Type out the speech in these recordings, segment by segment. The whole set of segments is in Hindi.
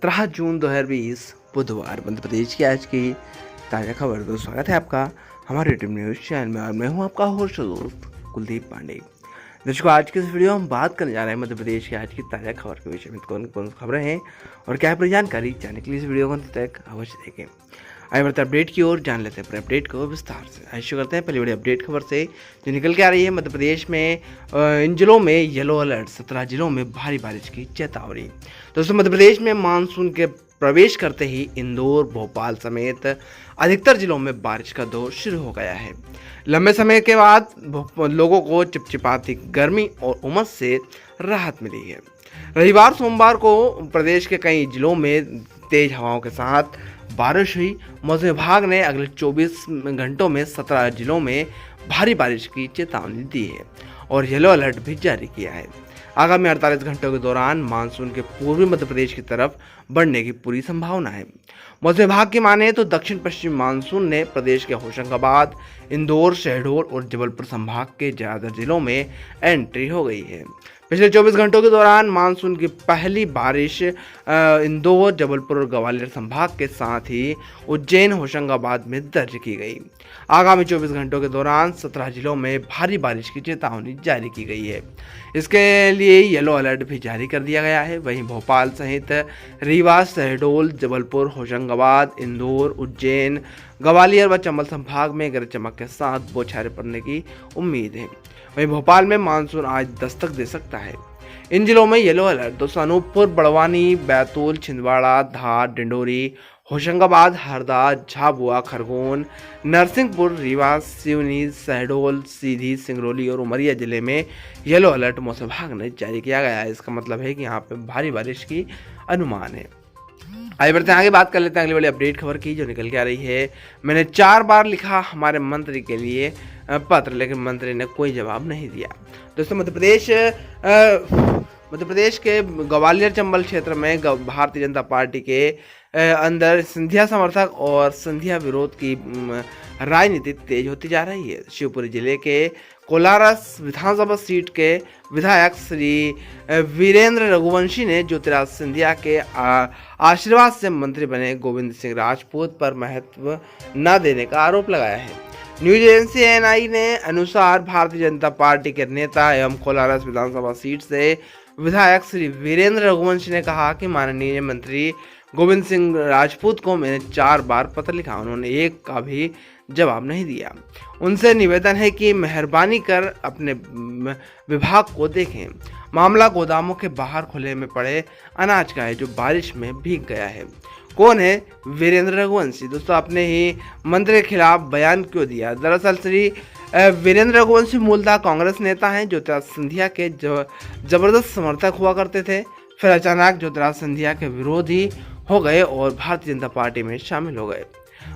17 जून 2020 बुधवार मध्य प्रदेश की आज की ताज़ा खबर। तो स्वागत है आपका हमारे यूट्यूब न्यूज़ चैनल में और मैं हूं आपका होस्ट दोस्त कुलदीप पांडे। दर्शकों, आज के इस वीडियो में हम बात करने जा रहे हैं मध्य प्रदेश की आज की ताज़ा खबर के विषय में। कौन कौन सी खबरें हैं और क्या है पूरी जानकारी जानने के लिए इस वीडियो को अंत तक अवश्य देखें। आइए बढ़ते अपडेट की ओर जान लेते हैं पूरे अपडेट को विस्तार से। आइए शुरू करते हैं पहले बड़ी अपडेट खबर से जो निकल के आ रही है मध्य प्रदेश में इन जिलों में येलो अलर्ट, 17 जिलों में भारी बारिश की चेतावनी। दोस्तों, मध्य प्रदेश में मानसून के प्रवेश करते ही इंदौर, भोपाल समेत अधिकतर जिलों में बारिश का दौर शुरू हो गया है। लंबे समय के बाद लोगों को चिपचिपाती गर्मी और उमस से राहत मिली है। रविवार सोमवार को प्रदेश के कई जिलों में तेज हवाओं के साथ बारिश हुई। मौसम विभाग ने अगले 24 घंटों में 17 जिलों में भारी बारिश की चेतावनी दी है और येलो अलर्ट भी जारी किया है। आगामी 48 घंटों के दौरान मानसून के पूर्वी मध्य प्रदेश की तरफ बढ़ने की पूरी संभावना है। मौसम विभाग की माने तो दक्षिण पश्चिम मानसून ने प्रदेश के होशंगाबाद, इंदौर, शहडोल और जबलपुर संभाग के ज़्यादातर जिलों में एंट्री हो गई है। पिछले 24 घंटों के दौरान मानसून की पहली बारिश इंदौर, जबलपुर और ग्वालियर संभाग के साथ ही उज्जैन, होशंगाबाद में दर्ज की गई। आगामी 24 घंटों के दौरान 17 जिलों में भारी बारिश की चेतावनी जारी की गई है। इसके लिए येलो अलर्ट भी जारी कर दिया गया है। वहीं भोपाल सहित रीवा, शहडोल, जबलपुर, होशंगाबाद, इंदौर, उज्जैन, ग्वालियर व चंबल संभाग में गरज चमक के साथ बौछारें पड़ने की उम्मीद है। वहीं भोपाल में मानसून आज दस्तक दे सकता है। इन जिलों में येलो अलर्ट दोस्तों अनूपपुर, बड़वानी, बैतूल, छिंदवाड़ा, धार, डिंडोरी, होशंगाबाद, हरदा, झाबुआ, खरगोन, नरसिंहपुर, रीवा, सिवनी, शहडोल, सीधी, सिंगरौली और उमरिया जिले में येलो अलर्ट मौसम विभाग ने जारी किया गया है। इसका मतलब है कि यहाँ पे भारी बारिश की अनुमान है। आइए बढ़ते हैं आगे, बात कर लेते हैं अगली वाली अपडेट खबर की जो निकल के आ रही है। मैंने 4 बार लिखा हमारे मंत्री के लिए पत्र, लेकिन मंत्री ने कोई जवाब नहीं दिया। दोस्तों, मध्य प्रदेश के ग्वालियर चंबल क्षेत्र में भारतीय जनता पार्टी के अंदर सिंधिया समर्थक और सिंधिया विरोध की राजनीति तेज होती जा रही है। शिवपुरी जिले के कोलारस विधानसभा सीट के विधायक श्री वीरेंद्र रघुवंशी ने ज्योतिराज सिंधिया के आशीर्वाद से मंत्री बने गोविंद सिंह राजपूत पर महत्व न देने का आरोप लगाया है। न्यूज एजेंसी एएनआई ने अनुसार भारतीय जनता पार्टी के नेता एवं कोलारस विधानसभा सीट से विधायक श्री वीरेंद्र रघुवंशी ने कहा कि माननीय मंत्री गोविंद सिंह राजपूत को मैंने 4 बार पत्र लिखा, उन्होंने एक का भी जवाब नहीं दिया। उनसे निवेदन है कि मेहरबानी कर अपने विभाग को देखें। मामला गोदामों के बाहर खुले में पड़े अनाज का है जो बारिश में भीग गया है। कौन है वीरेंद्र रघुवंशी? दोस्तों, अपने ही मंत्री के खिलाफ बयान क्यों दिया? दरअसल श्री वीरेंद्र रघुवंशी मूलतः कांग्रेस नेता हैं। ज्योतिराज सिंधिया के जबरदस्त समर्थक हुआ करते थे, फिर अचानक ज्योतिराज सिंधिया के विरोधी हो गए और भारतीय जनता पार्टी में शामिल हो गए।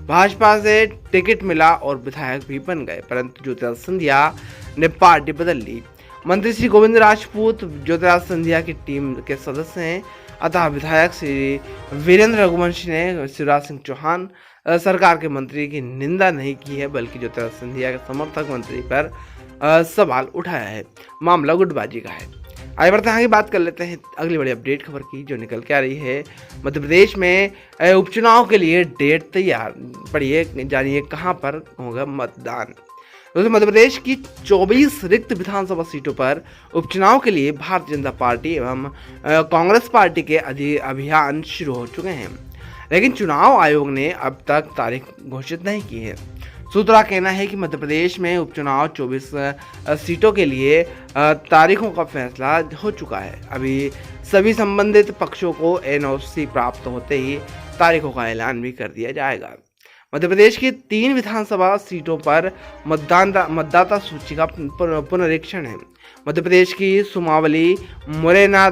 भाजपा से टिकट मिला और विधायक भी बन गए, परंतु ज्योतिराज सिंधिया ने पार्टी बदल ली। मंत्री श्री गोविंद राजपूत ज्योतिराज सिंधिया की टीम के सदस्य हैं, अतः विधायक श्री वीरेंद्र रघुवंशी ने शिवराज सिंह चौहान सरकार के मंत्री की निंदा नहीं की है, बल्कि ज्योतिराज सिंधिया के समर्थक मंत्री पर सवाल उठाया है। मामला गुटबाजी का है। आगे बढ़ते हैं आगे, बात कर लेते हैं अगली बड़ी अपडेट खबर की जो निकल के आ रही है। मध्य प्रदेश में उपचुनाव के लिए डेट तैयार, पढ़िए जानिए कहां पर होगा मतदान। दोस्तों, मध्य प्रदेश की 24 रिक्त विधानसभा सीटों पर उपचुनाव के लिए भारतीय जनता पार्टी एवं कांग्रेस पार्टी के अभियान शुरू हो चुके हैं, लेकिन चुनाव आयोग ने अब तक तारीख घोषित नहीं की है। सूत्रों का कहना है कि मध्य प्रदेश में उपचुनाव 24 सीटों के लिए तारीखों का फैसला हो चुका है। अभी सभी संबंधित पक्षों को एनओसी प्राप्त होते ही तारीखों का ऐलान भी कर दिया जाएगा। मध्य प्रदेश की 3 विधानसभा सीटों पर मतदाता सूची का पुनरीक्षण है। मध्य प्रदेश की सुमावली, मुरैना,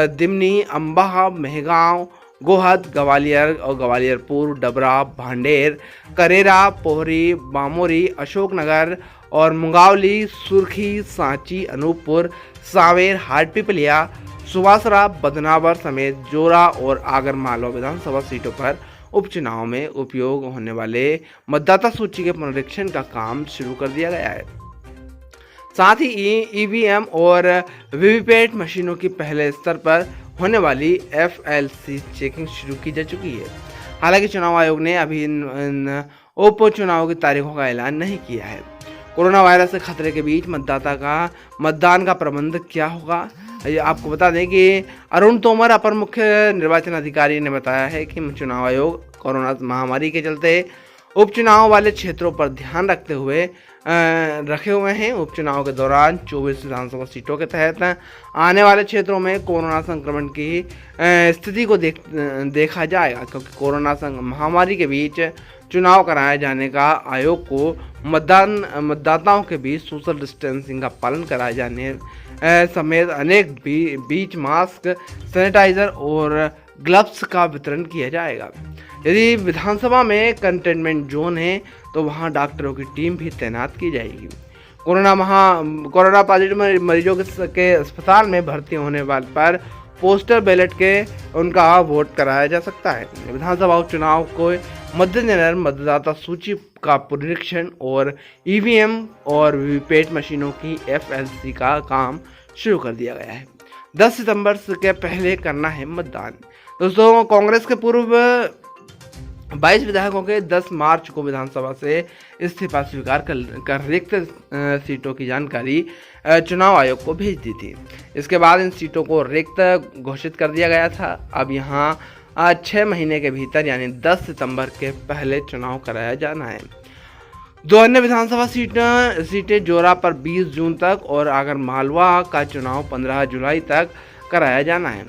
दिमनी, अम्बाहा, मेहगांव, गोहद, ग्वालियर और ग्वालियरपुर, डबरा, भांडेर, करेरा, पोहरी, बामोरी, अशोकनगर और मुंगावली, सुर्खी, सांची, अनूपपुर, सांवेर, हाटपिपलिया, सुवासरा, बदनावर समेत जोरा और आगरमालवा विधानसभा सीटों पर उपचुनाव में उपयोग होने वाले मतदाता सूची के पुनरीक्षण का काम शुरू कर दिया गया है। साथ ही ईवीएम और वीवीपैट मशीनों की पहले स्तर पर होने वाली FLC चेकिंग शुरू की जा चुकी है। हालांकि चुनाव आयोग ने अभी इन उपचुनाव की तारीखों का ऐलान नहीं किया है। कोरोना वायरस के खतरे के बीच मतदान का प्रबंध क्या होगा, ये आपको बता दें कि अरुण तोमर, अपर मुख्य निर्वाचन अधिकारी, ने बताया है कि चुनाव आयोग कोरोना महामारी के चलते उपचुनाव वाले क्षेत्रों पर ध्यान रखे हुए हैं। उपचुनाव के दौरान 24 विधानसभा सीटों के तहत आने वाले क्षेत्रों में कोरोना संक्रमण की स्थिति को देखा जाएगा, क्योंकि कोरोना महामारी के बीच चुनाव कराए जाने का आयोग को मतदाताओं के बीच सोशल डिस्टेंसिंग का पालन कराए जाने समेत अनेक बीच मास्क, सैनिटाइजर और ग्लव्स का वितरण किया जाएगा। यदि विधानसभा में कंटेनमेंट जोन है तो वहां डॉक्टरों की टीम भी तैनात की जाएगी। कोरोना पॉजिटिव मरीजों के अस्पताल में भर्ती होने वाले पर पोस्टल बैलेट के उनका वोट कराया जा सकता है। विधानसभा उपचुनाव को मद्देनजर मतदाता सूची का पुनरीक्षण और EVM और वीवीपैट मशीनों की FLC का काम शुरू कर दिया गया है। 10 सितंबर के पहले करना है मतदान। दोस्तों, कांग्रेस के पूर्व 22 विधायकों के 10 मार्च को विधानसभा से इस्तीफा स्वीकार कर रिक्त सीटों की जानकारी चुनाव आयोग को भेज दी थी। इसके बाद इन सीटों को रिक्त घोषित कर दिया गया था। अब यहाँ 6 महीने के भीतर यानी 10 सितंबर के पहले चुनाव कराया जाना है। 2 अन्य विधानसभा सीटें जोरा पर 20 जून तक और आगर मालवा का चुनाव 15 जुलाई तक कराया जाना है।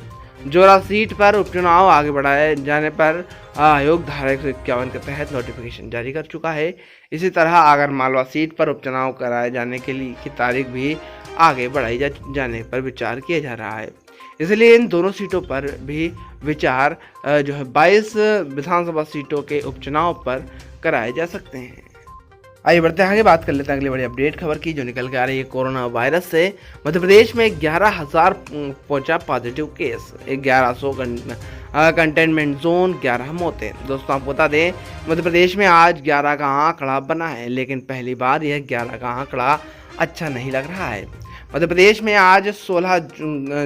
जोरा सीट पर उपचुनाव आगे बढ़ाए जाने पर आयोग धारा 151 के तहत नोटिफिकेशन जारी कर चुका है। इसी तरह आगर मालवा सीट पर उपचुनाव कराए जाने की तारीख भी आगे बढ़ाई जाने पर विचार किया जा रहा है। इसलिए इन दोनों सीटों पर भी विचार 22 विधानसभा सीटों के उपचुनाव पर कराए जा सकते हैं। आइए बढ़ते हैं आगे, बात कर लेते हैं अगली बड़ी अपडेट खबर की, जो निकल के आ रही है कोरोना वायरस से। मध्य प्रदेश में 11,000 पहुंचा पॉजिटिव केस, 1100 कंटेनमेंट जोन, 11 मौतें। दोस्तों, आपको बता दें मध्य प्रदेश में आज 11 का आंकड़ा बना है, लेकिन पहली बार यह 11 का आंकड़ा अच्छा नहीं लग रहा है। मध्य प्रदेश में आज 16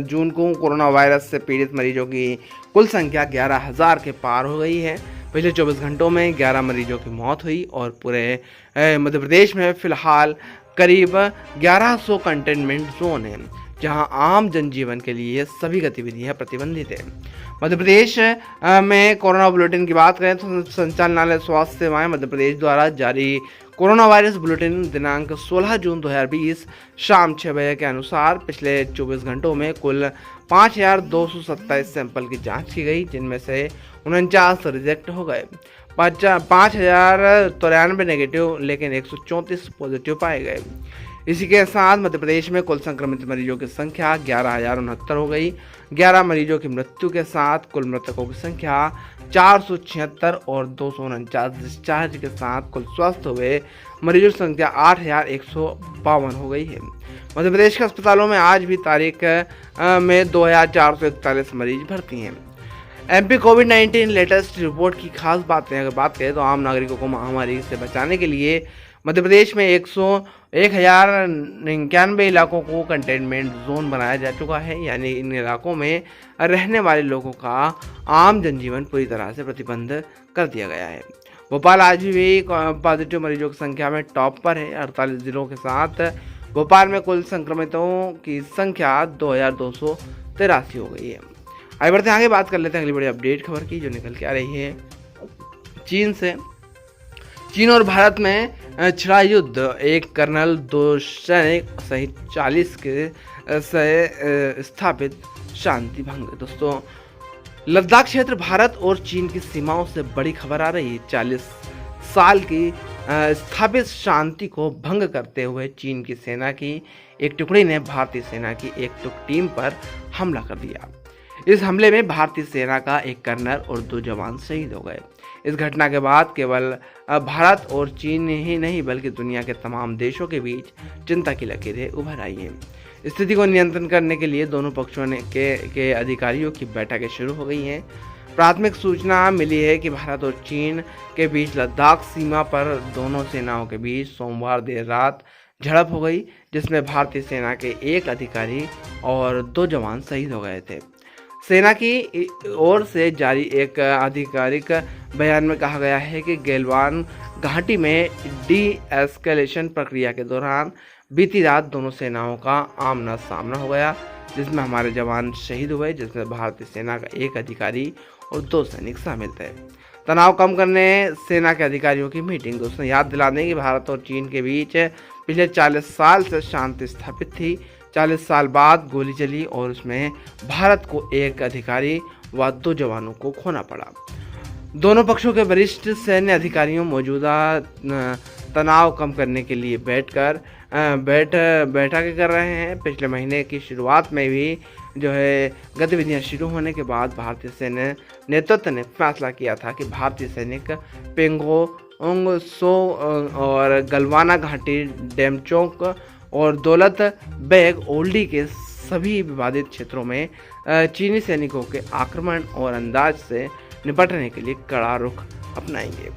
जून को कोरोना वायरस से पीड़ित मरीजों की कुल संख्या 11,000 के पार हो गई है। पिछले 24 घंटों में 11 मरीजों की मौत हुई और पूरे मध्य प्रदेश में फिलहाल करीब 1100 कंटेनमेंट जोन हैं, जहां आम जनजीवन के लिए सभी गतिविधियां प्रतिबंधित हैं। मध्य प्रदेश में कोरोना बुलेटिन की बात करें तो संचालनालय स्वास्थ्य सेवाएं मध्य प्रदेश द्वारा जारी कोरोना वायरस बुलेटिन दिनांक 16 जून 2020 शाम 6 बजे के अनुसार पिछले 24 घंटों में कुल 5,227 सैंपल की जांच की गई, जिनमें से 49 रिजेक्ट हो गए, 5,093 नेगेटिव, लेकिन 134 पॉजिटिव पाए गए। इसी के साथ मध्य प्रदेश में कुल संक्रमित मरीजों की संख्या 11,069 हो गई। 11 मरीजों की मृत्यु के साथ कुल मृतकों की संख्या 476 और 249 डिस्चार्ज के साथ कुल स्वस्थ हुए मरीजों की संख्या 8,152 हो गई है। मध्य प्रदेश के अस्पतालों में आज भी तारीख में 2,441 मरीज भर्ती हैं। MP कोविड-19 लेटेस्ट रिपोर्ट की खास बातें अगर बात करें तो आम नागरिकों को महामारी से बचाने के लिए मध्य प्रदेश में 1,091 इलाकों को कंटेनमेंट जोन बनाया जा चुका है, यानी इन इलाकों में रहने वाले लोगों का आम जनजीवन पूरी तरह से प्रतिबंध कर दिया गया है। भोपाल आज भी पॉजिटिव मरीजों की संख्या में टॉप पर है। 48 जिलों के साथ भोपाल में कुल संक्रमितों की संख्या 2,283 हो गई है। आगे बढ़ते हैं आगे, बात कर लेते हैं अगली बड़ी अपडेट खबर की, जो निकल के आ रही है चीन से। चीन और भारत में छिड़ा युद्ध, एक कर्नल, 2 सैनिक सहित 40 के स्थापित शांति भंग। दोस्तों, लद्दाख क्षेत्र भारत और चीन की सीमाओं से बड़ी खबर आ रही है। 40 साल की स्थापित शांति को भंग करते हुए चीन की सेना की एक टुकड़ी ने भारतीय सेना की एक टीम पर हमला कर दिया। इस हमले में भारतीय सेना का एक कर्नल और 2 जवान शहीद हो गए। इस घटना के बाद केवल भारत और चीन ही नहीं बल्कि दुनिया के तमाम देशों के बीच चिंता की लकीरें उभर आई हैं। स्थिति को नियंत्रण करने के लिए दोनों पक्षों के अधिकारियों की बैठकें शुरू हो गई हैं। प्राथमिक सूचना मिली है कि भारत और चीन के बीच लद्दाख सीमा पर दोनों सेनाओं के बीच सोमवार देर रात झड़प हो गई, जिसमें भारतीय सेना के एक अधिकारी और 2 जवान शहीद हो गए थे। सेना की ओर से जारी एक आधिकारिक बयान में कहा गया है कि गैलवान घाटी में डी एस्केलेशन प्रक्रिया के दौरान बीती रात दोनों सेनाओं का आमना सामना हो गया, जिसमें हमारे जवान शहीद हुए, जिसमें भारतीय सेना का एक अधिकारी और 2 सैनिक शामिल थे। तनाव कम करने सेना के अधिकारियों की मीटिंग। दोस्तों, याद दिला दें कि भारत और चीन के बीच पिछले 40 साल से शांति स्थापित थी। 40 साल बाद गोली चली और उसमें भारत को एक अधिकारी व 2 जवानों को खोना पड़ा। दोनों पक्षों के वरिष्ठ सैन्य अधिकारियों मौजूदा तनाव कम करने के लिए बैठकें कर रहे हैं। पिछले महीने की शुरुआत में भी गतिविधियां शुरू होने के बाद भारतीय सैन्य नेतृत्व ने फैसला किया था कि भारतीय सैनिक पेंगोंग सो और गलवाना घाटी, डेमचोक और दौलत बेग ओल्डी के सभी विवादित क्षेत्रों में चीनी सैनिकों के आक्रमण और अंदाज से निपटने के लिए कड़ा रुख अपनाएंगे।